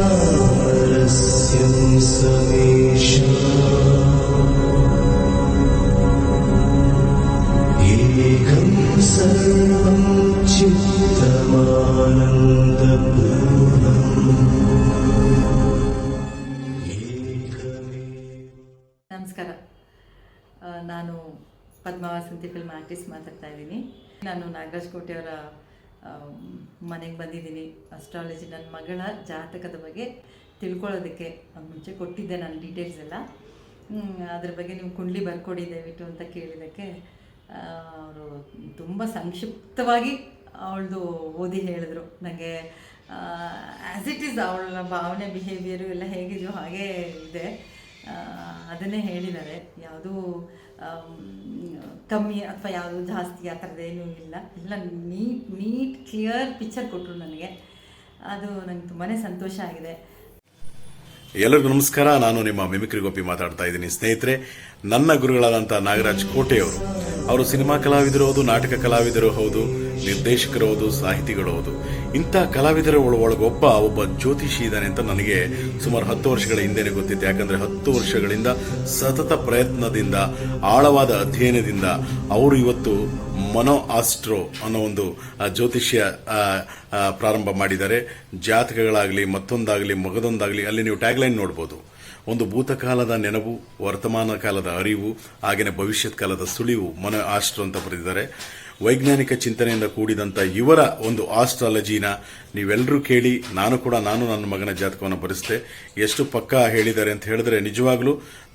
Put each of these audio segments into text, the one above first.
सारस्यं समेषाम् एकं सर्वं ನಮಸ್ಕಾರ. ನಾನು ಪದ್ಮಾವಸಂತಿ ಫಿಲ್ಮ್ ಆರ್ಟಿಸ್ಟ್ ಮಾತಾಡ್ತಾ ಇದ್ದೀನಿ. ನಾನು ನಾಗರಾಜ್ ಕೋಟೆಯವರ ಮನೆಗೆ ಬಂದಿದ್ದೀನಿ. ಅಸ್ಟ್ರಾಲಜಿ ನನ್ನ ಮಗಳ ಜಾತಕದ ಬಗ್ಗೆ ತಿಳ್ಕೊಳ್ಳೋದಕ್ಕೆ ಮುಂಚೆ ಕೊಟ್ಟಿದ್ದೆ ನಾನು ಡೀಟೇಲ್ಸ್ ಎಲ್ಲ. ಅದ್ರ ಬಗ್ಗೆ ನೀವು ಕುಂಡ್ಲಿ ಬರ್ಕೊಡಿ ದಯವಿಟ್ಟು ಅಂತ ಕೇಳಿದ್ದಕ್ಕೆ ಅವರು ತುಂಬ ಸಂಕ್ಷಿಪ್ತವಾಗಿ ಅವಳದು ಓದಿ ಹೇಳಿದ್ರು. ನನಗೆ ಆ್ಯಸ್ ಇಟ್ ಈಸ್ ಅವಳ ಭಾವನೆ ಬಿಹೇವಿಯರು ಎಲ್ಲ ಹೇಗಿದೆಯೋ ಹಾಗೇ ಇದೆ, ಅದನ್ನೇ ಹೇಳಿದ್ದಾರೆ. ಯಾವುದೂ ಕಮ್ಮಿ ಅಥವಾ ಯಾವುದು ಜಾಸ್ತಿ ಆ ಥರದ್ದೇನೂ ಇಲ್ಲ. ಎಲ್ಲ ನೀಟ್ ಕ್ಲಿಯರ್ ಪಿಕ್ಚರ್ ಕೊಟ್ಟರು ನನಗೆ. ಅದು ನನಗೆ ತುಂಬಾ ಸಂತೋಷ ಆಗಿದೆ. ಎಲ್ಲರಿಗೂ ನಮಸ್ಕಾರ. ನಾನು ನಿಮ್ಮ ಮಿಮಿಕ್ರಿ ಗೋಪಿ ಮಾತಾಡ್ತಾ ಇದ್ದೀನಿ. ಸ್ನೇಹಿತರೆ, ನನ್ನ ಗುರುಗಳಾದಂಥ ನಾಗರಾಜ್ ಕೋಟೆಯವರು, ಅವರು ಸಿನಿಮಾ ಕಲಾವಿದರು ಹೌದು, ನಾಟಕ ಕಲಾವಿದರು ಹೌದು, ನಿರ್ದೇಶಕರು ಹೌದು, ಸಾಹಿತಿಗಳು ಹೌದು. ಇಂಥ ಕಲಾವಿದರ ಒಬ್ಬ ಜ್ಯೋತಿಷಿ ಇದ್ದಾನೆ ಅಂತ ನನಗೆ ಸುಮಾರು 10 ವರ್ಷಗಳ ಹಿಂದೆನೇ ಗೊತ್ತಿತ್ತು. ಯಾಕಂದರೆ 10 ವರ್ಷಗಳಿಂದ ಸತತ ಪ್ರಯತ್ನದಿಂದ, ಆಳವಾದ ಅಧ್ಯಯನದಿಂದ ಅವರು ಇವತ್ತು ಮನೋ ಆಸ್ಟ್ರೋ ಅನ್ನೋ ಒಂದು ಜ್ಯೋತಿಷ್ಯ ಪ್ರಾರಂಭ ಮಾಡಿದ್ದಾರೆ. ಜಾತಕಗಳಾಗಲಿ, ಮತ್ತೊಂದಾಗಲಿ, ಮಗದೊಂದಾಗಲಿ, ಅಲ್ಲಿ ನೀವು ಟ್ಯಾಗ್ಲೈನ್ ನೋಡ್ಬೋದು. ಒಂದು ಭೂತಕಾಲದ ನೆನಪು, ವರ್ತಮಾನ ಕಾಲದ ಅರಿವು, ಹಾಗೆಯೇ ಭವಿಷ್ಯತ್ ಕಾಲದ ಸುಳಿವು, ಮನೋ ಆಸ್ಟ್ರೋ ಅಂತ ಬರೆದಿದ್ದಾರೆ. ವೈಜ್ಞಾನಿಕ ಚಿಂತನೆಯಿಂದ ಕೂಡಿದಂಥ ಇವರ ಒಂದು ಆಸ್ಟ್ರಾಲಜಿನ ನೀವೆಲ್ಲರೂ ಕೇಳಿ. ನಾನು ನನ್ನ ಮಗನ ಜಾತಕವನ್ನು ಬರೆಸಿದೆ. ಎಷ್ಟು ಪಕ್ಕಾ ಹೇಳಿದ್ದಾರೆ ಅಂತ ಹೇಳಿದ್ರೆ, ನಿಜವಾಗ್ಲೂ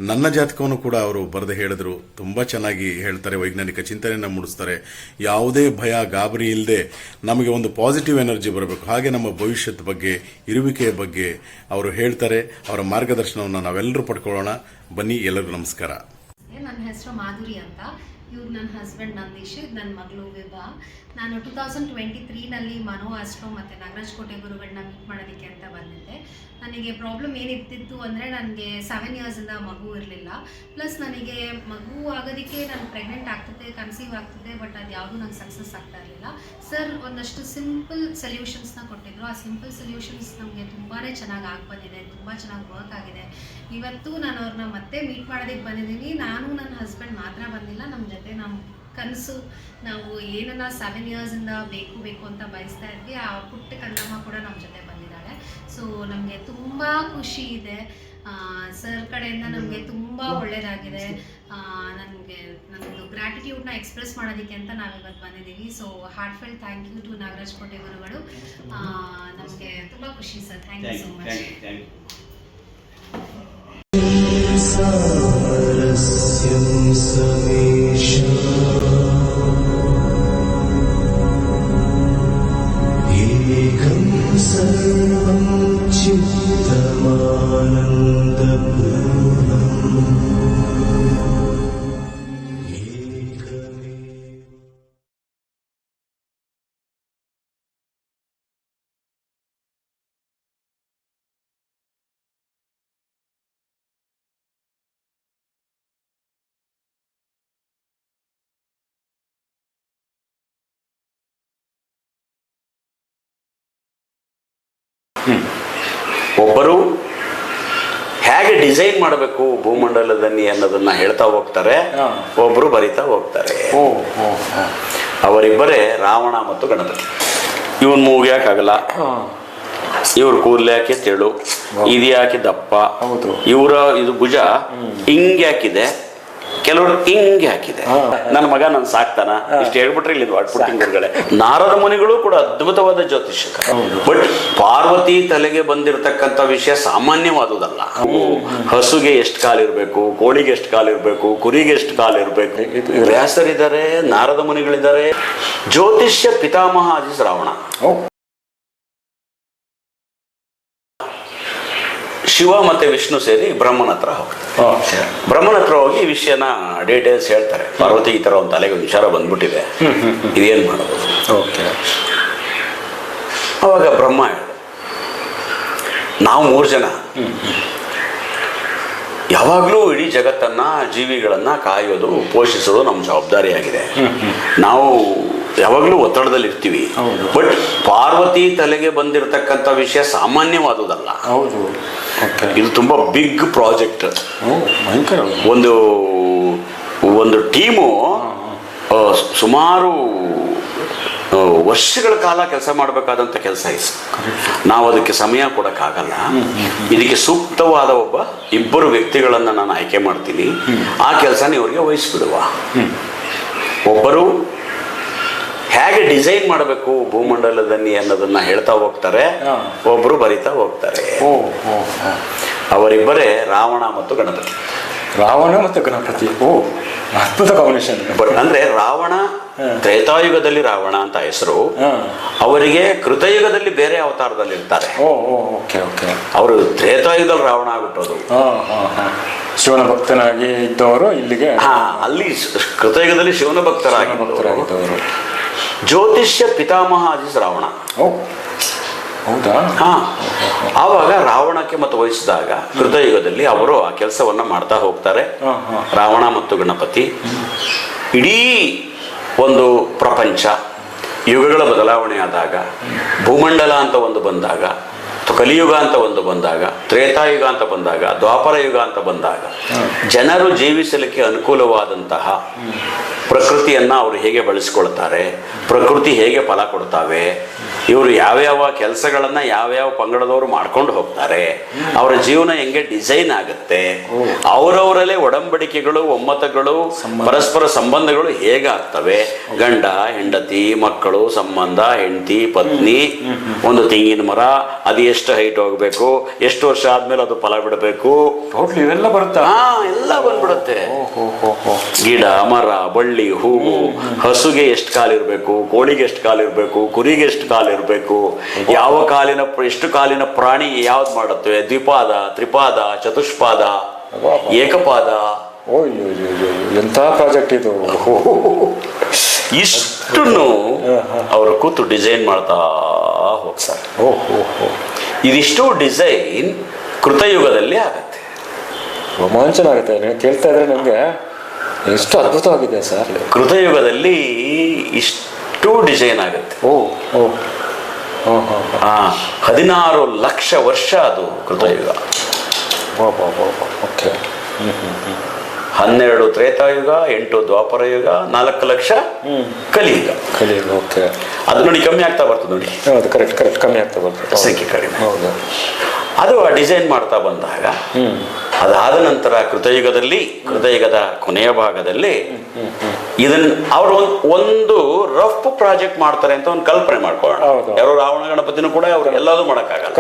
ನನ್ನ ಜಾತಕವನ್ನು ಕೂಡ ಅವರು ಬರೆದು ಹೇಳಿದ್ರು. ತುಂಬ ಚೆನ್ನಾಗಿ ಹೇಳ್ತಾರೆ, ವೈಜ್ಞಾನಿಕ ಚಿಂತನೆಯನ್ನು ಮೂಡಿಸ್ತಾರೆ. ಯಾವುದೇ ಭಯ ಗಾಬರಿ ಇಲ್ಲದೆ ನಮಗೆ ಒಂದು ಪಾಸಿಟಿವ್ ಎನರ್ಜಿ ಬರಬೇಕು. ಹಾಗೆ ನಮ್ಮ ಭವಿಷ್ಯದ ಬಗ್ಗೆ, ಇರುವಿಕೆಯ ಬಗ್ಗೆ ಅವರು ಹೇಳ್ತಾರೆ. ಅವರ ಮಾರ್ಗದರ್ಶನವನ್ನು ನಾವೆಲ್ಲರೂ ಪಡ್ಕೊಳ್ಳೋಣ. ಬನ್ನಿ, ಎಲ್ಲರಿಗೂ ನಮಸ್ಕಾರ. ನನ್ನ ಹೆಸರು ಮಾಧುರಿ ಅಂತ. ಇವ್ರು ನನ್ನ ಹಸ್ಬೆಂಡ್ ನಂದೀಶ್, ನನ್ನ ಮಗಳು ವಿಭಾ. ನಾನು 2023ನಲ್ಲಿ ಮನೋ ಆಸ್ಟ್ರೋ ಮತ್ತು ನಾಗರಾಜ್ ಕೋಟೆ ಗುರುಗಳನ್ನ ಮೀಟ್ ಮಾಡೋದಕ್ಕೆ ಅಂತ ಬಂದಿದ್ದೆ. ನನಗೆ ಪ್ರಾಬ್ಲಮ್ ಏನಿರ್ತಿತ್ತು ಅಂದರೆ, ನನಗೆ 7 ಇಯರ್ಸಿಂದ ಮಗು ಇರಲಿಲ್ಲ. ಪ್ಲಸ್ ನನಗೆ ಮಗು ಆಗೋದಕ್ಕೆ ನಾನು ಪ್ರೆಗ್ನೆಂಟ್ ಆಗ್ತಿದ್ದೆ, ಕನ್ಸೀವ್ ಆಗ್ತಿದ್ದೆ, ಬಟ್ ಅದು ಯಾವುದೂ ನಂಗೆ ಸಕ್ಸಸ್ ಆಗ್ತಾ ಇರಲಿಲ್ಲ. ಸರ್ ಒಂದಷ್ಟು ಸಿಂಪಲ್ ಸೊಲ್ಯೂಷನ್ಸ್ನ ಕೊಟ್ಟಿದ್ರು. ಆ ಸಿಂಪಲ್ ಸೊಲ್ಯೂಷನ್ಸ್ ನಮಗೆ ತುಂಬಾ ಚೆನ್ನಾಗಿ ಬಂದಿದೆ, ತುಂಬ ಚೆನ್ನಾಗಿ ವರ್ಕ್ ಆಗಿದೆ. ಇವತ್ತು ನಾನು ಅವ್ರನ್ನ ಮತ್ತೆ ಮೀಟ್ ಮಾಡೋದಕ್ಕೆ ಬಂದಿದ್ದೀನಿ. ನಾನು ನನ್ನ ಹಸ್ಬೆಂಡ್ ಮಾತ್ರ ಬಂದಿಲ್ಲ, ನಮ್ಮ ಜೊತೆ ನಮ್ಮ ಕನಸು, ನಾವು ಏನನ್ನ 7 ಇಯರ್ಸಿಂದ ಬೇಕು ಅಂತ ಬಯಸ್ತಾ ಇದ್ವಿ, ಆ ಪುಟ್ಟ ಕನ್ನಮ್ಮ ಕೂಡ ನಮ್ಮ ಜೊತೆ ಬಂದಿದ್ದಾಳೆ. ಸೊ ನಮಗೆ ತುಂಬ ಖುಷಿ ಇದೆ. ಸರ್ ಕಡೆಯಿಂದ ನಮಗೆ ತುಂಬ ಒಳ್ಳೆಯದಾಗಿದೆ. ನನ್ನದು ಗ್ರ್ಯಾಟಿಟ್ಯೂಡ್ನ ಎಕ್ಸ್ಪ್ರೆಸ್ ಮಾಡೋದಕ್ಕೆ ಅಂತ ನಾವಿವತ್ತು ಬಂದಿದ್ದೀವಿ. So heartfelt thank you to Nagaraj Kote ಗುರುಗಳು. ನಮಗೆ ತುಂಬ ಖುಷಿ sir. Thank you so much. सारस्यं समेषाम् एकं सर्वं चित्तमानन्दपूर्णम् ಒಬ್ಬರು ಹೇಗೆ ಡಿಸೈನ್ ಮಾಡಬೇಕು ಭೂಮಂಡಲದಲ್ಲಿ ಅನ್ನೋದನ್ನ ಹೇಳ್ತಾ ಹೋಗ್ತಾರೆ, ಒಬ್ಬರು ಬರಿತಾ ಹೋಗ್ತಾರೆ. ಅವರಿಬ್ಬರೇ ರಾವಣ ಮತ್ತು ಗಣಪತಿ. ಇವನ್ ಮೂಗ್ಯಾಕಾಗಲ್ಲ, ಇವ್ರ ಕೂದ್ಲ್ಯಾಕೆ ತೆಳು, ಇದು ಯಾಕೆ ದಪ್ಪ, ಇವರ ಇದು ಭುಜ ಹಿಂಗೆ ಹಾಕಿದೆ, ಕೆಲವರು ಹಿಂಗೆ ಹಾಕಿದೆ. ನನ್ನ ಮಗ ನಾನು ಸಾಕ್ತಾನ, ಇಷ್ಟು ಹೇಳ್ಬಿಟ್ರೆ ಇಲ್ಲಿ ಪುಟ್ಟಿಂಗರುಗಳೇ. ನಾರದ ಮುನಿಗಳು ಕೂಡ ಅದ್ಭುತವಾದ ಜ್ಯೋತಿಷಕ. ಬಟ್ ಪಾರ್ವತಿ ತಲೆಗೆ ಬಂದಿರತಕ್ಕಂಥ ವಿಷಯ ಸಾಮಾನ್ಯವಾದುದಲ್ಲ. ಹಸುಗೆ ಎಷ್ಟು ಕಾಲಿರ್ಬೇಕು, ಕೋಳಿಗೆ ಎಷ್ಟು ಕಾಲಿರ್ಬೇಕು, ಕುರಿಗೆ ಎಷ್ಟು ಕಾಲಿರ್ಬೇಕು. ವ್ಯಾಸರಿದ್ದಾರೆ, ನಾರದ ಮುನಿಗಳಿದ್ದಾರೆ. ಜ್ಯೋತಿಷ್ಯ ಪಿತಾಮಹ ಆದಿ ರಾವಣ. ಶಿವ ಮತ್ತೆ ವಿಷ್ಣು ಸೇರಿ ಬ್ರಹ್ಮನ ಹತ್ರ ಹೋಗ್ತಾರೆ. ಬ್ರಹ್ಮನ ಹತ್ರ ಹೋಗಿ ಈ ವಿಷಯನ ಡೀಟೇಲ್ಸ್ ಹೇಳ್ತಾರೆ. ಪಾರ್ವತಿ ಈ ತರ ಒಂದು ತಲೆಗೆ ವಿಚಾರ ಬಂದ್ಬಿಟ್ಟಿದೆ, ಇದೇನ್ ಮಾಡೋದು. ಅವಾಗ ಬ್ರಹ್ಮ ಹೇಳ, ನಾವು 3 ಜನ ಯಾವಾಗಲೂ ಇಡೀ ಜಗತ್ತನ್ನ, ಜೀವಿಗಳನ್ನ ಕಾಯೋದು, ಪೋಷಿಸೋದು ನಮ್ಮ ಜವಾಬ್ದಾರಿಯಾಗಿದೆ. ನಾವು ಯಾವಾಗಲೂ ಒತ್ತಡದಲ್ಲಿ ಇರ್ತೀವಿ. ಬಟ್ ಪಾರ್ವತಿ ತಲೆಗೆ ಬಂದಿರತಕ್ಕಂಥ ವಿಷಯ ಸಾಮಾನ್ಯವಾದುದಲ್ಲ. ಹೌದು, ಇದು ತುಂಬಾ ಬಿಗ್ ಪ್ರಾಜೆಕ್ಟ್. ಭಯಂಕರ. ಒಂದು ಟೀಮು ಸುಮಾರು ವರ್ಷಗಳ ಕಾಲ ಕೆಲಸ ಮಾಡಬೇಕಾದಂಥ ಕೆಲಸ ಇದು. ನಾವು ಅದಕ್ಕೆ ಸಮಯ ಕೊಡೋಕ್ಕಾಗಲ್ಲ. ಇದಕ್ಕೆ ಸೂಕ್ತವಾದ ಇಬ್ಬರು ವ್ಯಕ್ತಿಗಳನ್ನು ನಾನು ಆಯ್ಕೆ ಮಾಡ್ತೀನಿ. ಆ ಕೆಲಸನ ಇವ್ರಿಗೆ ವಹಿಸ್ಬಿಡುವ. ಒಬ್ಬರು ಹೇಗೆ ಡಿಸೈನ್ ಮಾಡಬೇಕು ಭೂಮಂಡಲದಲ್ಲಿ ಅನ್ನೋದನ್ನ ಹೇಳ್ತಾ ಹೋಗ್ತಾರೆ, ಒಬ್ಬರು ಬರಿತಾ ಹೋಗ್ತಾರೆ. ಅವರಿಬ್ಬರೇ ರಾವಣ ಮತ್ತು ಗಣಪತಿ. ರಾವಣ ಮತ್ತು ಗಣಪತಿ. ಅದ್ಭುತ ಕಾಂಬಿನೇಷನ್. ಅಂದ್ರೆ ರಾವಣ ತ್ರೇತಾಯುಗದಲ್ಲಿ ರಾವಣ ಅಂತ ಹೆಸರು. ಅವರಿಗೆ ಕೃತಯುಗದಲ್ಲಿ ಬೇರೆ ಅವತಾರದಲ್ಲಿ ಇರ್ತಾರೆ. ಅವರು ತ್ರೇತಾಯುಗದಲ್ಲಿ ರಾವಣ ಆಗ್ಬಿಟ್ಟೋದು. ಶಿವನ ಭಕ್ತನಾಗಿ ಇದ್ದವರು ಇಲ್ಲಿಗೆ ಅಲ್ಲಿ ಕೃತಯುಗದಲ್ಲಿ ಶಿವನ ಭಕ್ತರಾಗಿದ್ದವರು. ಜ್ಯೋತಿಷ್ಯ ಪಿತಾಮಹ ಆದಿಸ್ ರಾವಣ. ಹೌದಾ? ಆವಾಗ ರಾವಣಕ್ಕೆ ಮತ್ತು ವಹಿಸಿದಾಗ ಕೃತಯುಗದಲ್ಲಿ ಅವರು ಆ ಕೆಲಸವನ್ನ ಮಾಡ್ತಾ ಹೋಗ್ತಾರೆ. ರಾವಣ ಮತ್ತು ಗಣಪತಿ ಇಡೀ ಒಂದು ಪ್ರಪಂಚ ಯುಗಗಳ ಬದಲಾವಣೆ ಆದಾಗ, ಭೂಮಂಡಲ ಅಂತ ಒಂದು ಬಂದಾಗ, ಕಲಿಯುಗ ಅಂತ ಒಂದು ಬಂದಾಗ, ತ್ರೇತಾಯುಗ ಅಂತ ಬಂದಾಗ, ದ್ವಾಪರ ಯುಗ ಅಂತ ಬಂದಾಗ, ಜನರು ಜೀವಿಸಲಿಕ್ಕೆ ಅನುಕೂಲವಾದಂತಹ ಪ್ರಕೃತಿಯನ್ನ ಅವರು ಹೇಗೆ ಬಳಸಿಕೊಳ್ತಾರೆ, ಪ್ರಕೃತಿ ಹೇಗೆ ಫಲ ಕೊಡ್ತಾವೆ, ಇವರು ಯಾವ್ಯಾವ ಕೆಲಸಗಳನ್ನ ಯಾವ್ಯಾವ ಪಂಗಡದವರು ಮಾಡ್ಕೊಂಡು ಹೋಗ್ತಾರೆ, ಅವರ ಜೀವನ ಹೆಂಗೆ ಡಿಸೈನ್ ಆಗುತ್ತೆ, ಅವರವರಲ್ಲೇ ಒಡಂಬಡಿಕೆಗಳು, ಒಮ್ಮತಗಳು, ಪರಸ್ಪರ ಸಂಬಂಧಗಳು ಹೇಗಾಗ್ತವೆ, ಗಂಡ ಹೆಂಡತಿ ಮಕ್ಕಳು ಸಂಬಂಧ, ಹೆಂಡತಿ ಪತ್ನಿ, ಒಂದು ತೆಂಗಿನ ಮರ ಅದು ಎಷ್ಟು ಹೈಟ್ ಹೋಗ್ಬೇಕು, ಎಷ್ಟು ವರ್ಷ ಆದ್ಮೇಲೆ ಅದು ಫಲ ಬಿಡಬೇಕು, ಇವೆಲ್ಲ ಬರುತ್ತಾ? ಎಲ್ಲ ಬಂದ್ಬಿಡುತ್ತೆ. ಗಿಡ ಮರ ಬಳ್ಳಿ ಹೂವು, ಹಸುಗೆ ಎಷ್ಟು ಕಾಲಿರ್ಬೇಕು, ಕೋಳಿಗೆ ಎಷ್ಟು ಕಾಲಿರ್ಬೇಕು, ಕುರಿಗೆ ಎಷ್ಟು ಕಾಲಿರ್ಬೇಕು, ಯಾವ ಕಾಲಿನ ಎಷ್ಟು ಕಾಲಿನ ಪ್ರಾಣಿ ಯಾವ್ದು ಮಾಡುತ್ತೆ, ದ್ವಿಪಾದ, ತ್ರಿಪಾದ, ಚತುಷ್ಪಾದ, ಏಕಪಾದ. ಎಂತ ಪ್ರಾಜೆಕ್ಟ್ ಇದು! ಇಷ್ಟನ್ನು ಅವರು ಕೂತು ಡಿಸೈನ್ ಮಾಡ್ತಾ ಹೋಗ್ತಾರೆ. ಇದಿಷ್ಟು ಡಿಸೈನ್ ಕೃತಯುಗದಲ್ಲಿ ಆಗತ್ತೆ. ರೋಮಾಂಚನ ಆಗುತ್ತೆ ಕೇಳ್ತಾ ಇದ್ರೆ ನಮ್ಗೆ. ಎಷ್ಟು ಅದ್ಭುತವಾಗಿದೆ ಸರ್. ಕೃತಯುಗದಲ್ಲಿ ಇಷ್ಟು ಡಿಸೈನ್ ಆಗುತ್ತೆ. 16 ಲಕ್ಷ ವರ್ಷ ಅದು ಕೃತಯುಗ. 12 ತ್ರೇತಾಯುಗ, 8 ದ್ವಾಪರ ಯುಗ, 4 ಲಕ್ಷ ಕಲಿಯುಗ. ಅದು ನೋಡಿ ಕಮ್ಮಿ ಆಗ್ತಾ ಬರ್ತದೆ ನೋಡಿ. ಕರೆಕ್ಟ್ ಕಮ್ಮಿ ಆಗ್ತಾ ಬರ್ತದೆ, ಸಂಖ್ಯೆ ಕಡಿಮೆ. ಅದು ಆ ಡಿಸೈನ್ ಮಾಡ್ತಾ ಬಂದಾಗ, ಅದಾದ ನಂತರ ಕೃತಯುಗದ ಕೊನೆಯ ಭಾಗದಲ್ಲಿ ಇದನ್ನ ಅವರು ಒಂದು ರಫ್ ಪ್ರಾಜೆಕ್ಟ್ ಮಾಡ್ತಾರೆ ಅಂತ ಒಂದು ಕಲ್ಪನೆ ಮಾಡ್ಕೊಳ್ಳೋಣ. ಯಾರು ರಾವಣ ಗಣಪತಿನೂ ಕೂಡ ಅವ್ರು ಎಲ್ಲದೂ ಮಾಡೋಕ್ಕಾಗಲ್ಲ.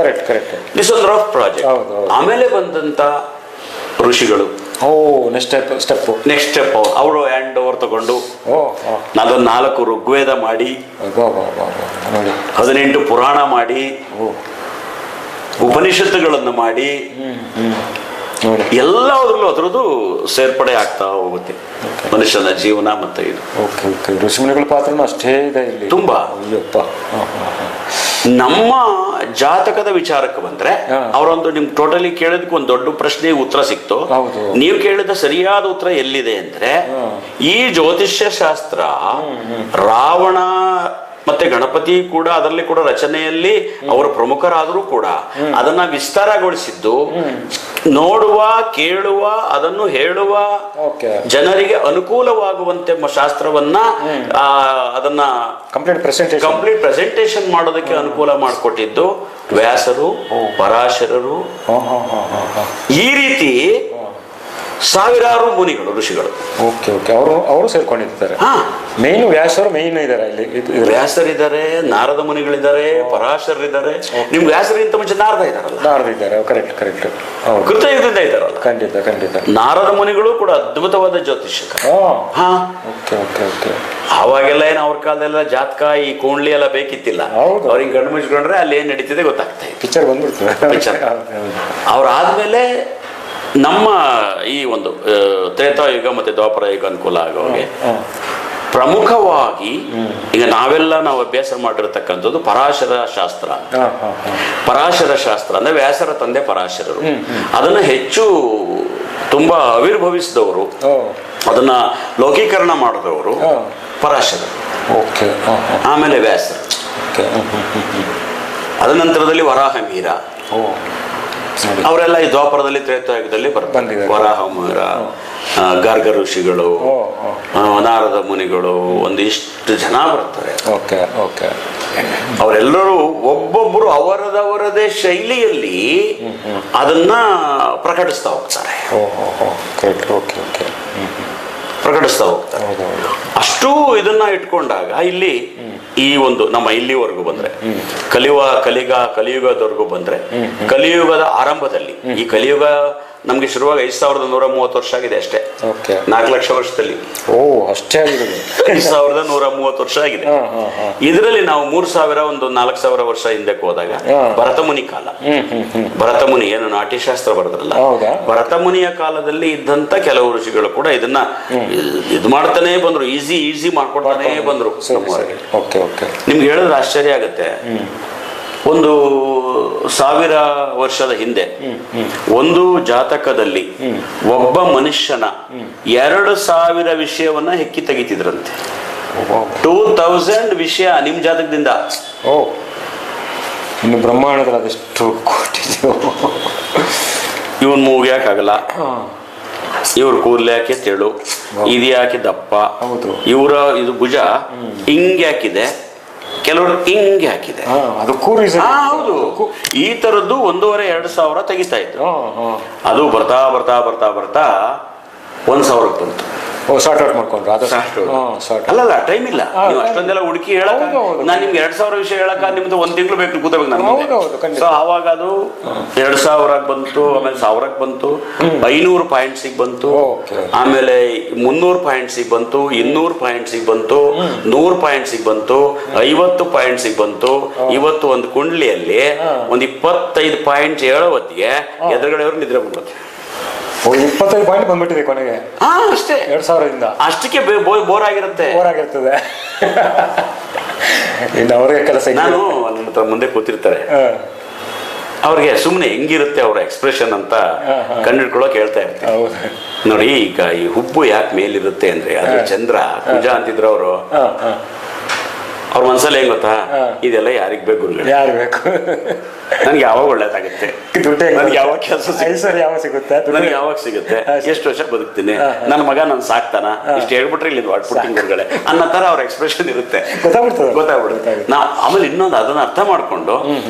ದಿಸ್ ಒಂದು ರಫ್ ಪ್ರಾಜೆಕ್ಟ್. ಆಮೇಲೆ ಬಂದಂತ ಋಷಿಗಳು ನೆಕ್ಸ್ಟ್ ಸ್ಟೆಪ್ ಅವರು ಹ್ಯಾಂಡ್ ಓವರ್ ತಗೊಂಡು ಅದೊಂದು 4 ಋಗ್ವೇದ ಮಾಡಿ, 18 ಪುರಾಣ ಮಾಡಿ, ಉಪನಿಷತ್ತುಗಳನ್ನು ಮಾಡಿ, ಎಲ್ಲದರಲ್ಲೂ ಅದರದ್ದು ಸೇರ್ಪಡೆ ಆಗ್ತಾ ಹೋಗುತ್ತೆ ಮನುಷ್ಯನ ಜೀವನ. ಮತ್ತೆ ಇದು ಋಷಿಮುನಿಗಳ ಪಾತ್ರನೂ ಅಷ್ಟೇ ಇದೆ ಇಲ್ಲಿ ತುಂಬಾ. ನಮ್ಮ ಜಾತಕದ ವಿಚಾರಕ್ಕೆ ಬಂದ್ರೆ ಅವರೊಂದು ನಿಮ್ಗೆ ಟೋಟಲಿ ಕೇಳಿದಕ್ಕೆ ಒಂದು ದೊಡ್ಡ ಪ್ರಶ್ನೆಗೆ ಉತ್ತರ ಸಿಕ್ತು. ನೀವು ಕೇಳಿದ ಸರಿಯಾದ ಉತ್ತರ ಎಲ್ಲಿದೆ ಅಂದ್ರೆ, ಈ ಜ್ಯೋತಿಷ್ಯ ಶಾಸ್ತ್ರ ರಾವಣ ಮತ್ತೆ ಗಣಪತಿ ಕೂಡ ಅದರಲ್ಲಿ ಕೂಡ ರಚನೆಯಲ್ಲಿ ಅವರು ಪ್ರಮುಖರಾದರೂ ಕೂಡ ಅದನ್ನ ವಿಸ್ತಾರಗೊಳಿಸಿದ್ದು ನೋಡುವ, ಕೇಳುವ, ಅದನ್ನು ಹೇಳುವ ಜನರಿಗೆ ಅನುಕೂಲವಾಗುವಂತೆ ಶಾಸ್ತ್ರವನ್ನ ಅದನ್ನ ಕಂಪ್ಲೀಟ್ ಪ್ರೆಸೆಂಟೇಷನ್ ಮಾಡೋದಕ್ಕೆ ಅನುಕೂಲ ಮಾಡಿಕೊಟ್ಟಿದ್ದು ವ್ಯಾಸರು, ಪರಾಶರರು. ಈ ರೀತಿ ಸಾವಿರಾರು ಮುನಿಗಳು, ಋಷಿಗಳು ಅವರು ಸೇರ್ಕೊಂಡಿರ್ತಾರೆ. ಮೇನ್ ವ್ಯಾಸರು ಮೇನ್ ಇದ್ದಾರೆ ಇಲ್ಲಿ. ವ್ಯಾಸರಿದ್ದಾರೆ, ನಾರದ ಮುನಿಗಳಿದ್ದಾರೆ, ಪರಾಶರರಿದ್ದಾರೆ. ನಿಮ್ ವ್ಯಾಸರಿಗಿಂತ ಮುಂಚೆ ನಾರದ ಇದ್ದಾರೆ. ಕರೆಕ್ಟ್. ಕೃತಯುಗದಿಂದ ಇದ್ದಾರಲ್ಲ. ಖಂಡಿತ. ನಾರದ ಮುನಿಗಳು ಕೂಡ ಅದ್ಭುತವಾದ ಜ್ಯೋತಿಷಕ. ಅವಾಗೆಲ್ಲ ಏನು ಅವ್ರ ಕಾಲದೆಲ್ಲ ಜಾತಕ, ಈ ಕೋಣ್ಲಿ ಎಲ್ಲ ಬೇಕಿತ್ತಿಲ್ಲ. ಅವ್ರಿಗೆ ಗಂಡು ಮುಚ್ಕೊಂಡ್ರೆ ಅಲ್ಲಿ ಏನ್ ನಡೀತಿದೆ ಗೊತ್ತಾಗ್ತಾ ಇತ್ತು. ಪಿಕ್ಚರ್ ಬಂದ್ಬಿಡ್ತದೆ. ಅವ್ರಾದ್ಮೇಲೆ ನಮ್ಮ ಈ ಒಂದು ತ್ರೇತಾಯುಗ ಮತ್ತೆ ದ್ವಾಪರ ಯುಗ ಅನುಕೂಲ ಆಗೋಗೆ ಪ್ರಮುಖವಾಗಿ ಈಗ ನಾವು ಅಭ್ಯಾಸ ಮಾಡಿರ್ತಕ್ಕಂಥದ್ದು ಪರಾಶರ ಶಾಸ್ತ್ರ. ಪರಾಶರ ಶಾಸ್ತ್ರ ಅಂದ್ರೆ ವ್ಯಾಸರ ತಂದೆ ಪರಾಶರರು. ಅದನ್ನ ಹೆಚ್ಚು ತುಂಬಾ ಆವಿರ್ಭವಿಸಿದವರು, ಅದನ್ನ ಲೌಕೀಕರಣ ಮಾಡಿದವರು ಪರಾಶರರು. ಓಕೆ ಆಮೇಲೆ ವ್ಯಾಸರು, ಓಕೆ ಅದ ನಂತರದಲ್ಲಿ ವರಾಹ ಮೀರ, ಓ ನೋಡಿ. ಅವರೆಲ್ಲ ಈ ದ್ವಾಪರದಲ್ಲಿ ತ್ರೇತಾಯುಗದಲ್ಲಿ ಬರ್ತಾರೆ. ಬಂದಿದ್ದಾರೆ. ವರಾಹ ಮೀರ, ಗಾರ್ಗ ಋಷಿಗಳು, ನಾರದ ಮುನಿಗಳು, ಒಂದಿಷ್ಟು ಜನ ಬರ್ತಾರೆ. ಓಕೆ ಓಕೆ ಅವರೆಲ್ಲರೂ ಒಬ್ಬೊಬ್ಬರು ಅವರದವರದೇ ಶೈಲಿಯಲ್ಲಿ ಅದನ್ನ ಪ್ರಕಟಿಸ್ತಾ ಹೋಗ್ತಾರೆ, ಕರೆಕ್ಟ್. ಓಕೆ ಓಕೆ ಪ್ರಕಟಿಸ್ತಾ ಹೋಗ್ತಾರೆ. ಹೌದೌದು. ಅಷ್ಟೂ ಇದನ್ನ ಇಟ್ಕೊಂಡಾಗ ಇಲ್ಲಿ ಈ ಒಂದು ನಮ್ಮ ಇಲ್ಲಿವರೆಗೂ ಬಂದ್ರೆ ಕಲಿಯುಗದವರೆಗೂ ಬಂದ್ರೆ, ಕಲಿಯುಗದ ಆರಂಭದಲ್ಲಿ, ಈ ಕಲಿಯುಗ ನಮ್ಗೆ ಶುರುವಾಗಿ 5130 ವರ್ಷ ಆಗಿದೆ ಅಷ್ಟೇ. ಓಕೆ 4 ಲಕ್ಷ ವರ್ಷದಲ್ಲಿ ಓ ಅಷ್ಟೇ ಆಗಿದೆ. 5130 ವರ್ಷ ಆಗಿದೆ. ಇದರಲ್ಲಿ ನಾವು 3000 ಒಂದು 4000 ವರ್ಷ ಹಿಂದಕ್ಕೆ ಹೋದಾಗ ಭರತಮುನಿ ಕಾಲ, ಭರತಮುನಿ ಏನು ನಾಟ್ಯಶಾಸ್ತ್ರ ಬರೆದ್ರಲ್ಲ, ಭರತಮುನಿಯ ಕಾಲದಲ್ಲಿ ಇದ್ದಂತ ಕೆಲವು ಋಷಿಗಳು ಕೂಡ ಇದನ್ನ ಇದು ಮಾಡ್ತಾನೆ ಬಂದ್ರು, ಈಸಿ ಮಾಡ್ಕೊಡ್ತಾನೆ ಬಂದ್ರು. ನಿಮ್ಗೆ ಹೇಳಿದ್ರೆ ಆಶ್ಚರ್ಯ ಆಗತ್ತೆ. ಒಂದು 1000 ವರ್ಷದ ಹಿಂದೆ ಒಂದು ಜಾತಕದಲ್ಲಿ ಒಬ್ಬ ಮನುಷ್ಯನ 2000 ವಿಷಯವನ್ನ ಹೆಕ್ಕಿ ತೆಗಿತಿದ್ರಂತೆ. 2000 ವಿಷಯ ನಿಮ್ ಜಾತಕದಿಂದ. ಓ ಇನ್ನು ಬ್ರಹ್ಮಾಂಡದಲ್ಲಿ ಅದೆಷ್ಟು ಕೋಟಿ. ಇವನ್ ಮೂಗ್ಯಾಕಾಗಲ್ಲ, ಇವ್ರ ಕೂದಲು ಯಾಕೆ ತೆಳು, ಇದು ಯಾಕೆ ದಪ್ಪ, ಇವರ ಇದು ಭುಜ ಹಿಂಗ್ ಯಾಕಿದೆ, ಕೆಲವರು ಹಿಂಗೆ ಹಾಕಿದೆ. ಹೌದು, ಈ ತರದ್ದು 1500-2000 ತೆಗಿತಾ ಇದ್ರು. ಅದು ಬರ್ತಾ ಬರ್ತಾ ಬರ್ತಾ ಬರ್ತಾ 1000ಕ್ಕೆ ಬಂತು. ಶಾರ್ಟ್ ಔಟ್ ಮಾಡ್ಕೊಂಡ್ರು. ಅಲ್ಲಲ್ಲ, ಟೈಮ್ ಇಲ್ಲ. ನೀವು ಅಷ್ಟೊಂದೆಲ್ಲ ಹುಡುಕಿ ಹೇಳಕ್, ನಾನು ನಿಮ್ಗೆ 2000 ವಿಷಯ ಹೇಳಕ ನಿಮ್ದು 1 ತಿಂಗಳು ಬೇಕು, ಕೂತಬೇಕು ನಾನು. ಸೊ ಆವಾಗ ಅದು 2000 ಬಂತು, ಆಮೇಲೆ 1000ಕ್ಕೆ ಬಂತು, 500 ಪಾಯಿಂಟ್ಸಿಗೆ ಬಂತು, ಆಮೇಲೆ 300 ಪಾಯಿಂಟ್ಸಿಗೆ ಬಂತು, 200 ಪಾಯಿಂಟ್ಸಿಗೆ ಬಂತು, 100 ಪಾಯಿಂಟ್ಸಿಗೆ ಬಂತು, 50 ಪಾಯಿಂಟ್ಸಿಗೆ ಬಂತು. ಇವತ್ತು ಒಂದು ಕುಂಡ್ಲಿಯಲ್ಲಿ ಒಂದು 25 ಪಾಯಿಂಟ್ ಹೇಳೋ ಹೊತ್ತಿಗೆ ಎದುರುಗಡೆಯವ್ರು ನಿದ್ರೆ ಬಂದ್ಬಿಡುತ್ತೆ. 25 ಪಾಯಿಂಟ್ ಬಂದ್ಬಿಟ್ಟಿದೆ ಕೊನೆಗೆ. ಅಷ್ಟೇ, 2000 ಅಷ್ಟಕ್ಕೆ ಬೋರ್ ಆಗಿರುತ್ತೆ. ಇನ್ನು ಅವ್ರಿಗೆ ಕೆಲಸ. ನಾನು ನನ್ನ ಹತ್ರ ಮುಂದೆ ಕೂತಿರ್ತಾರೆ, ಅವ್ರಿಗೆ ಸುಮ್ಮನೆ ಹೆಂಗಿರುತ್ತೆ ಅವ್ರ ಎಕ್ಸ್ಪ್ರೆಷನ್ ಅಂತ ಕಂಡಿಡ್ಕೊಳ್ಳೋಕೆ ಹೇಳ್ತಾ ಇರ್ತೀನಿ. ನೋಡಿ, ಈಗ ಈ ಹುಬ್ಬು ಯಾಕೆ ಮೇಲಿರುತ್ತೆ ಅಂದ್ರೆ ಅದು ಚಂದ್ರ ಕುಜ ಅಂತಿದ್ರು ಅವರು. ಅವ್ರ ಮನ್ಸಲ್ಲಿ ಹೆಂಗ್ ಗೊತ್ತಾ, ಇದೆಲ್ಲ ಯಾರಿಗ್ ಬೇಕು ಗುರುಗಳು, ಯಾರು ಬೇಕು, ನನ್ಗೆ ಯಾವಾಗ ಒಳ್ಳೇದಾಗುತ್ತೆ, ನನ್ಗೆ ಯಾವಾಗ ಕೆಲಸ ಸಿಗುತ್ತೆ, ನನಗೆ ಯಾವಾಗ ಸಿಗುತ್ತೆ, ಎಷ್ಟು ವರ್ಷ ಬದುಕ್ತೀನಿ, ನನ್ನ ಮಗ ನನ್ ಸಾಕ್ತಾನ, ಇಷ್ಟು ಹೇಳ್ಬಿಟ್ರೆ ಇಲ್ಲಿ ವಾಟ್ಬಿಡ್ತೀನಿ ಗುರುಗಳೇ ಅನ್ನೋ ತರ ಅವ್ರ ಎಕ್ಸ್ಪ್ರೆಷನ್ ಇರುತ್ತೆ. ಗೊತ್ತಾಗ್ಬಿಡುತ್ತೆ. ನಾವು ಆಮೇಲೆ ಇನ್ನೊಂದು ಅದನ್ನ ಅರ್ಥ ಮಾಡ್ಕೊಂಡು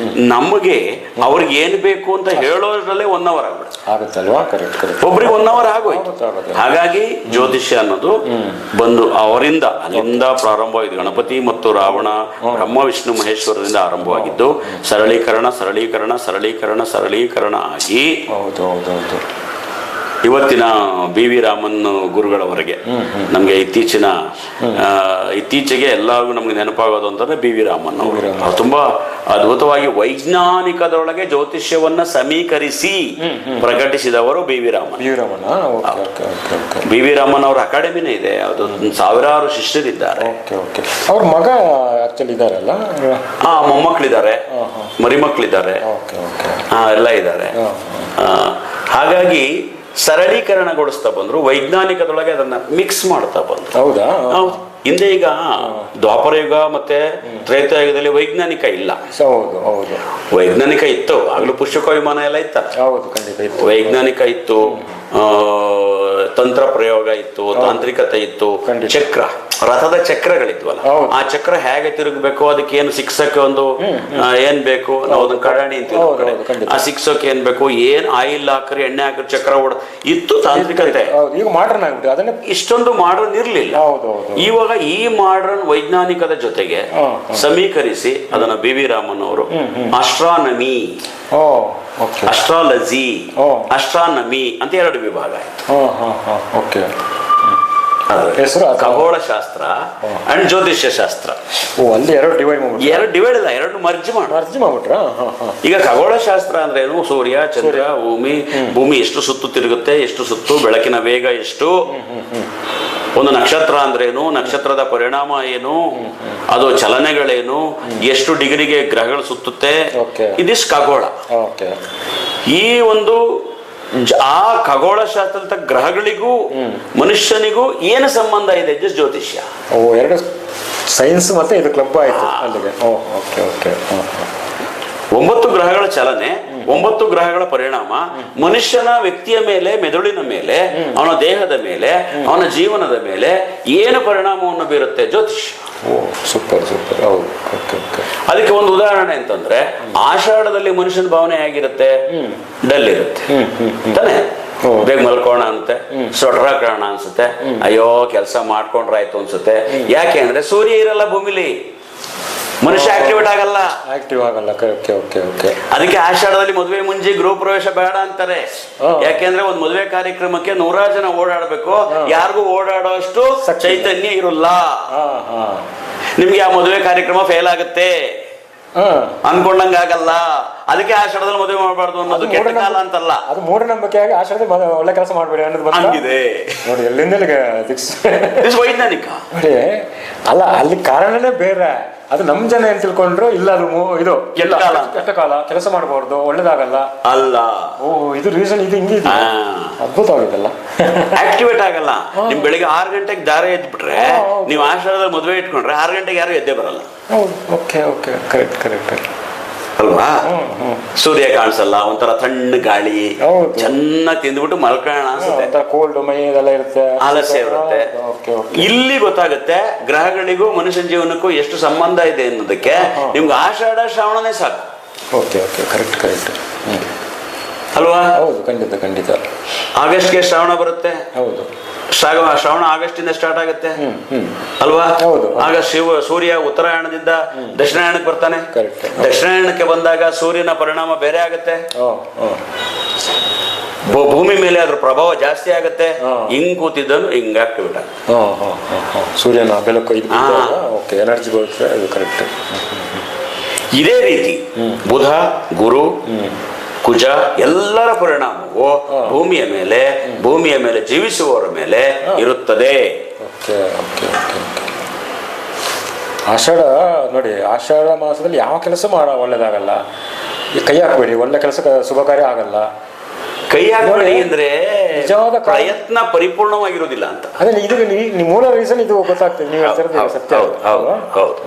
ನಮಗೆ ಅವ್ರಿಗೆ ಏನ್ ಬೇಕು ಅಂತ ಹೇಳೋದ್ರಲ್ಲೇ 1 ಅವರ್ ಆಗುತ್ತಲ್ವಾ. ಒಬ್ರಿಗೆ 1 ಅವರ್ ಆಗೋಯ್ತು. ಹಾಗಾಗಿ ಜ್ಯೋತಿಷ್ಯ ಅನ್ನೋದು ಬಂದು ಅವರಿಂದ ಅಲ್ಲಿಂದ ಪ್ರಾರಂಭವಾಗಿದೆ. ಗಣಪತಿ ಮತ್ತು ರಾವಣ, ಬ್ರಹ್ಮ ವಿಷ್ಣು ಮಹೇಶ್ವರದಿಂದ ಆರಂಭವಾಗಿದ್ದು ಸರಳೀಕರಣ ಸರಳೀಕರಣ ಸರಳೀಕರಣ ಸರಳೀಕರಣ ಆಗಿ ಇವತ್ತಿನ BV ರಾಮನ್ ಗುರುಗಳವರೆಗೆ ನಮ್ಗೆ ಇತ್ತೀಚೆಗೆ ಎಲ್ಲರಿಗೂ ನಮ್ಗೆ ನೆನಪಾಗೋದು ಅಂತಂದ್ರೆ BV ರಾಮನ್ ಅವರು. ತುಂಬಾ ಅದ್ಭುತವಾಗಿ ವೈಜ್ಞಾನಿಕದೊಳಗೆ ಜ್ಯೋತಿಷ್ಯವನ್ನ ಸಮೀಕರಿಸಿ ಪ್ರಕಟಿಸಿದವರು BV ರಾಮನ್. BV ರಾಮನ್ ಅವರ ಅಕಾಡೆಮಿನೇ ಇದೆ, ಅದು 1000 ಶಿಷ್ಯರಿದ್ದಾರೆ. ಅವ್ರ ಮಗ ಆಕ್ಚುಲಿ ಇದಾರಲ್ಲ, ಮೊಮ್ಮಕ್ಕಳಿದ್ದಾರೆ, ಮರಿಮಕ್ಕಳಿದ್ದಾರೆ, ಎಲ್ಲ ಇದ್ದಾರೆ. ಹಾಗಾಗಿ ಸರಳೀಕರಣಗೊಳಿಸ್ತಾ ಬಂದ್ರು, ವೈಜ್ಞಾನಿಕದೊಳಗೆ ಅದನ್ನ ಮಿಕ್ಸ್ ಮಾಡ್ತಾ ಬಂದ್ರು. ಹೌದಾ? ಹಿಂದೆ ಈಗ ದ್ವಾಪರ ಯುಗ ಮತ್ತೆ ತ್ರೇತಾಯುಗದಲ್ಲಿ ವೈಜ್ಞಾನಿಕ ಇಲ್ಲ. ವೈಜ್ಞಾನಿಕ ಇತ್ತು, ಆಗ್ಲೂ ಪುಷ್ಪಕ ವಿಮಾನ ಎಲ್ಲ ಇತ್ತ, ವೈಜ್ಞಾನಿಕ ಇತ್ತು, ತಂತ್ರ ಪ್ರಯೋಗ ಇತ್ತು, ತಾಂತ್ರಿಕತೆ ಇತ್ತು, ಚಕ್ರ, ರಥದ ಚಕ್ರಗಳಿದ್ವಲ್ಲ, ಆ ಚಕ್ರ ಹೇಗೆ ತಿರುಗಬೇಕು, ಅದಕ್ಕೆ ಏನು ಸಿಕ್ಸಕ್ಕೆ ಒಂದು ಏನ್ ಬೇಕು, ನಾವು ಅದನ್ನ ಕಡಾಣಿ ಅಂತೀವಿ, ಆ ಸಿಕ್ಸೋಕೆ ಏನ್ ಬೇಕು, ಏನ್ ಆಯಿಲ್ ಹಾಕ್ರಿ, ಎಣ್ಣೆ ಹಾಕ್ರಿ, ಚಕ್ರ ಇತ್ತು ತಾಂತ್ರಿಕತೆ. ಇಷ್ಟೊಂದು ಮಾಡರ್ನ್ ಇರ್ಲಿಲ್ಲ. ಇವಾಗ ಈ ಮಾಡರ್ನ್ ವೈಜ್ಞಾನಿಕದ ಜೊತೆಗೆ ಸಮೀಕರಿಸಿ ಅದನ್ನ BV ರಾಮನ್ ಅವರು ಆಸ್ಟ್ರಾನಮಿ, ಅಸ್ಟ್ರಾಲಜಿ, ಅಸ್ಟ್ರಾನಮಿ ಅಂತ 2 ವಿಭಾಗ ಆಯ್ತು. ಖಗೋಳ ಶಾಸ್ತ್ರ ಅಂಡ್ ಜ್ಯೋತಿಷ್ಯ ಶಾಸ್ತ್ರ. ಅಲ್ಲಿ 2 ಡಿವೈಡ್ ಇಲ್ಲ, 2 ಮರ್ಜ್ ಮಾಡ್ಬಿಟ್ರ. ಈಗ ಖಗೋಳ ಶಾಸ್ತ್ರ ಅಂದ್ರೆ ಏನು, ಸೂರ್ಯ, ಚಂದ್ರ, ಭೂಮಿ ಎಷ್ಟು ಸುತ್ತು ತಿರುಗುತ್ತೆ, ಎಷ್ಟು ಸುತ್ತು, ಬೆಳಕಿನ ವೇಗ ಎಷ್ಟು, ಒಂದು ನಕ್ಷತ್ರ ಅಂದ್ರೇನು, ನಕ್ಷತ್ರದ ಪರಿಣಾಮ ಏನು, ಅದು ಚಲನೆಗಳೇನು, ಎಷ್ಟು ಡಿಗ್ರಿಗೆ ಗ್ರಹಗಳು ಸುತ್ತುತ್ತೆ, ಇದಿಷ್ಟು ಖಗೋಳ. ಈ ಒಂದು ಆ ಖಗೋಳಶಾಸ್ತ್ರದ ಗ್ರಹಗಳಿಗೂ ಮನುಷ್ಯನಿಗೂ ಏನು ಸಂಬಂಧ ಇದೆ ಜ್ಯೋತಿಷ್ಯ. ಓ, ಎರಡು ಸೈನ್ಸ್ ಮತ್ತೆ ಇದು ಕ್ಲಬ್ ಆಯ್ತು ಅಲ್ಲಿಗೆ. ಓ, ಓಕೆ ಓಕೆ. 9 ಗ್ರಹಗಳ ಚಲನೆ, 9 ಗ್ರಹಗಳ ಪರಿಣಾಮ ಮನುಷ್ಯನ ವ್ಯಕ್ತಿಯ ಮೇಲೆ, ಮೆದುಳಿನ ಮೇಲೆ, ಅವನ ದೇಹದ ಮೇಲೆ, ಅವನ ಜೀವನದ ಮೇಲೆ ಏನು ಪರಿಣಾಮವನ್ನು ಬೀರುತ್ತೆ ಜ್ಯೋತಿಷ್ಯ. ಓ, ಸೂಪರ್ ಸೂಪರ್. ಹೌದು, ಓಕೆ ಓಕೆ. ಅದಕ್ಕೆ ಒಂದು ಉದಾಹರಣೆ ಅಂತಂದ್ರೆ, ಆಷಾಢದಲ್ಲಿ ಮನುಷ್ಯನ ಭಾವನೆ ಹೇಗಿರುತ್ತೆ? ಡಲ್ ಇರುತ್ತೆ ತಾನೆ. ಬೇಗ ಮಲ್ಕೋಣ ಅನ್ಸುತ್ತೆ, ಸ್ವೆಟರ್ ಹಾಕೋಣ ಅನ್ಸುತ್ತೆ, ಅಯ್ಯೋ ಕೆಲಸ ಮಾಡ್ಕೊಂಡ್ರಾಯ್ತು ಅನ್ಸುತ್ತೆ. ಯಾಕೆ ಅಂದ್ರೆ ಸೂರ್ಯ ಇರಲ್ಲ ಭೂಮಿಲಿ, ಮನುಷ್ಯ ಆಕ್ಟಿವೇಟ್ ಆಗಲ್ಲ. Okay okay okay. ಅದಕ್ಕೆ ಆಷಾಢದಲ್ಲಿ ಮದುವೆ ಮುಂಜಿ ಗೃಹ ಪ್ರವೇಶ ಬೇಡ ಅಂತಾರೆ. ಯಾಕೆಂದ್ರೆ ಒಂದು ಮದುವೆ ಕಾರ್ಯಕ್ರಮಕ್ಕೆ 100 ಜನ ಓಡಾಡ್ಬೇಕು, ಯಾರಿಗೂ ಓಡಾಡೋ ಅಷ್ಟು ಚೈತನ್ಯ ಇರಲ್ಲ. ನಿಮ್ಗೆ ಆ ಮದುವೆ ಕಾರ್ಯಕ್ರಮ ಫೇಲ್ ಆಗುತ್ತೆ, ಅನ್ಕೊಂಡಂಗಾಗಲ್ಲ. ಅದಕ್ಕೆ ಆಷಾಢದಲ್ಲಿ ಮದುವೆ ಮಾಡಬಾರ್ದು ಅನ್ನೋದು ಕೆಟ್ಟ ಕಾಲ ಅಂತಲ್ಲ, ಅದು ಮೂಢನಂಬಿಕೆಯಾಗಿ ಆಷಾಢದಲ್ಲಿ ಒಳ್ಳೆ ಕೆಲಸ ಮಾಡಬೇಡಿ ಅನ್ನೋದು ಹಂಗಿದೆ ನೋಡಿ. ಎಲ್ಲಿಂದ ವೈಜ್ಞಾನಿಕ ನೋಡಿ. ಅಲ್ಲ, ಅಲ್ಲಿ ಕಾರಣನೇ ಬೇರೆ. ಅದು ನಮ್ ಜನ ಏನ್ ತಿಳ್ಕೊಂಡ್ರು, ಇಲ್ಲ ಅದು ಇದು ಕೆಟ್ಟ ಕಾಲ, ಕೆಲಸ ಮಾಡಬಾರ್ದು, ಒಳ್ಳೇದಾಗಲ್ಲ ಅಲ್ಲ. ಓ, ಇದು ರೀಸನ್, ಇದು ಹಿಂಗೆ ಅದ್ಭುತವಾಗಿದೆಲ್ಲ. ಆಕ್ಟಿವೇಟ್ ಆಗಲ್ಲ. ನಿಮ್ ಬೆಳಿಗ್ಗೆ 6 ಗಂಟೆಗೆ ದಾರ ಎದ್ಬಿಟ್ರೆ, ನೀವು ಆಷಾಢದಲ್ಲಿ ಮದುವೆ ಇಟ್ಕೊಂಡ್ರೆ 6 ಗಂಟೆಗೆ ಯಾರು ಎದ್ದೇ ಬರಲ್ಲ. ಓಕೆ ಓಕೆ, ಕರೆಕ್ಟ್ ಕರೆಕ್ಟ್ ಅಲ್ವಾ? ಸೂರ್ಯ ಕಾಣಿಸಲ್ಲ, ಒಂಥರ ತಣ್ಣ ಗಾಳಿ, ಚೆನ್ನಾಗಿ ತಿಂದ್ಬಿಟ್ಟು ಮಲ್ಕೋಣ ಅನ್ಸುತ್ತೆ, ಕೋಲ್ಡ್ ಮೈ ಇದೆಲ್ಲ ಇರುತ್ತೆ, ಆಲಸ್ಯ ಇರುತ್ತೆ. ಇಲ್ಲಿ ಗೊತ್ತಾಗುತ್ತೆ ಗ್ರಹಗಳಿಗೂ ಮನುಷ್ಯನ ಜೀವನಕ್ಕೂ ಎಷ್ಟು ಸಂಬಂಧ ಇದೆ ಅನ್ನೋದಕ್ಕೆ. ನಿಮ್ಗೆ ಆಷಾಢ ಶ್ರಾವಣನೇ ಸಾಕು. ಓಕೆ ಓಕೆ, ಕರೆಕ್ಟ್ ಕರೆಕ್ಟ್ ಅಲ್ವಾ? ಹೌದು, ಖಂಡಿತ ಖಂಡಿತ. ಆಗಸ್ಟ್ಗೆ ಶ್ರಾವಣ ಬರುತ್ತೆ. ಹೌದು, ಶ್ರಾವಣ ಆಗಸ್ಟ್ ಇಂದ ಸ್ಟಾರ್ಟ್ ಆಗುತ್ತೆ ಅಲ್ವಾ? ಆಗ ಸೂರ್ಯ ಉತ್ತರಾಯಣದಿಂದ ದಕ್ಷಿಣಾಯಣಕ್ಕೆ ಬರ್ತಾನೆ. ದಕ್ಷಿಣಾಯಣಕ್ಕೆ ಬಂದಾಗ ಸೂರ್ಯನ ಪರಿಣಾಮ ಬೇರೆ ಆಗುತ್ತೆ, ಭೂಮಿ ಮೇಲೆ ಅದ್ರ ಪ್ರಭಾವ ಜಾಸ್ತಿ ಆಗುತ್ತೆ. ಹಿಂಗ್ ಕೂತಿದ್ದನು ಹಿಂಗ ಆಕ್ಟಿವೇಟ್ ಸೂರ್ಯನ ಬೆಳಕು ಎನರ್ಜಿ ಬರುತ್ತೆ. ಕರೆಕ್ಟ್. ಇದೇ ರೀತಿ ಬುಧ, ಗುರು, ಕುಜ ಎಲ್ಲರ ಪರಿಣಾಮವು ಭೂಮಿಯ ಮೇಲೆ ಜೀವಿಸುವವರ ಮೇಲೆ ಇರುತ್ತದೆ. ಆಷಾಢ ನೋಡಿ, ಆಷಾಢ ಮಾಸದಲ್ಲಿ ಯಾವ ಕೆಲಸ ಒಳ್ಳೇದಾಗಲ್ಲ. ಕೈ ಹಾಕಬೇಡಿ, ಒಳ್ಳೆ ಕೆಲಸ ಶುಭ ಕಾರ್ಯ ಆಗಲ್ಲ. ಕೈ ಹಾಕಬೇಡಿ ಅಂದ್ರೆ ನಿಜವಾದ ಪ್ರಯತ್ನ ಪರಿಪೂರ್ಣವಾಗಿರುವುದಿಲ್ಲ ಅಂತ. ಅದೇ ಇದು ಮೂಲ ರೀಸನ್ ಇದು ಗೊತ್ತಾಗ್ತದೆ. ನೀವು ಹೇಳ್ತಿರೋದು ಸತ್ಯ.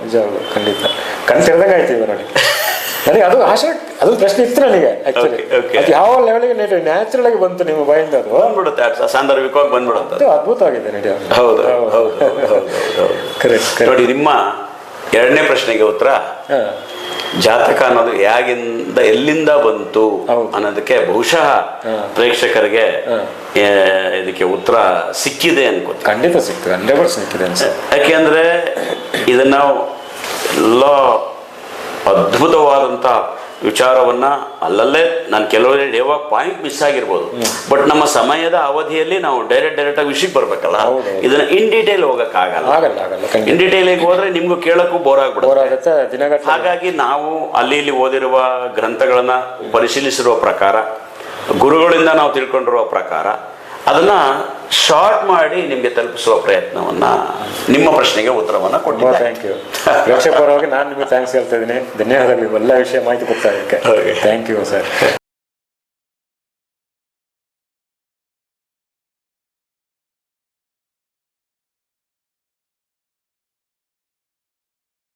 ನಿಜವಾಗ್ಲು ಖಂಡಿತ ಕಣ್ ತೆರೆದಂಗೆ ಆಯ್ತೀವಿ ನೋಡಿ. ನನಗೆ ಅದು ಆಶೆ, ಅದು ಪ್ರಶ್ನೆ ಇತ್ತು ನನಗೆ ಆಕ್ಚುಲಿ. ಅದು ಯಾವ ಲೆವೆಲ್ಗೆ ನ್ಯಾಚುರಲ್ ಆಗಿ ಬಂತು ನಿಮ್ಮ ಬಾಯಿಂದ, ಅದು ಬಂದ್ಬಿಡುತ್ತೆ, ಸಾಂದರ್ಭಿಕವಾಗಿ ಬಂದ್ಬಿಡುತ್ತೆ. ಅದ್ಭುತವಾಗಿದೆ ನೋಡಿ. ಹೌದು, ಕರೆಕ್ಟ್. ನೋಡಿ, ನಿಮ್ಮ 2ನೇ ಪ್ರಶ್ನೆಗೆ ಉತ್ತರ, ಜಾತಕ ಅನ್ನೋದು ಎಲ್ಲಿಂದ ಬಂತು ಅನ್ನೋದಕ್ಕೆ ಬಹುಶಃ ಪ್ರೇಕ್ಷಕರಿಗೆ ಇದಕ್ಕೆ ಉತ್ತರ ಸಿಕ್ಕಿದೆ ಅನ್ಕೋತೀನಿ. ಖಂಡಿತ ಸಿಕ್ಕಿದೆ, 100% ಸಿಕ್ಕಿದೆ ಅನ್ಸುತ್ತೆ. ಯಾಕೆಂದ್ರೆ ಇದನ್ನ ಎಲ್ಲ ಅದ್ಭುತವಾದಂಥ ವಿಚಾರವನ್ನ ಅಲ್ಲಲ್ಲೇ ನಾನು ಕೆಲವೊಂದು ಯಾವಾಗ ಪಾಯಿಂಟ್ ಮಿಸ್ ಆಗಿರ್ಬೋದು, ಬಟ್ ನಮ್ಮ ಸಮಯದ ಅವಧಿಯಲ್ಲಿ ನಾವು ಡೈರೆಕ್ಟ್ ಆಗಿ ವಿಷಯಕ್ಕೆ ಬರ್ಬೇಕಲ್ಲ. ಇದನ್ನ ಇನ್ ಡೀಟೇಲ್ ಹೋಗಕ್ಕಾಗಲ್ಲ. ಇನ್ ಡೀಟೇಲಿಗೆ ಹೋದ್ರೆ ನಿಮ್ಗೂ ಕೇಳಕ್ಕೂ ಬೋರ್ ಆಗ್ಬಿಡುತ್ತೆ. ಹಾಗಾಗಿ ನಾವು ಅಲ್ಲಿ ಇಲ್ಲಿ ಓದಿರುವ ಗ್ರಂಥಗಳನ್ನ ಪರಿಶೀಲಿಸಿರುವ ಪ್ರಕಾರ, ಗುರುಗಳಿಂದ ನಾವು ತಿಳ್ಕೊಂಡಿರುವ ಪ್ರಕಾರ ಅದನ್ನ ಶಾರ್ಟ್ ಮಾಡಿ ನಿಮ್ಗೆ ತಲುಪಿಸುವ ಪ್ರಯತ್ನವನ್ನ, ನಿಮ್ಮ ಪ್ರಶ್ನೆಗೆ ಉತ್ತರವನ್ನ ಕೊಟ್ಟಿದ್ದೆ. Thank you. ಪ್ರೇಕ್ಷಕರವಾಗಿ ನಾನು ನಿಮಗೆ ಥ್ಯಾಂಕ್ಸ್ ಹೇಳ್ತಾ ಇದ್ದೀನಿ. ಧನ್ಯವಾದಗಳು, ಎಲ್ಲ ವಿಷಯ ಮಾಹಿತಿ ಕೊಡ್ತಾ ಇದಕ್ಕೆ. Thank you sir.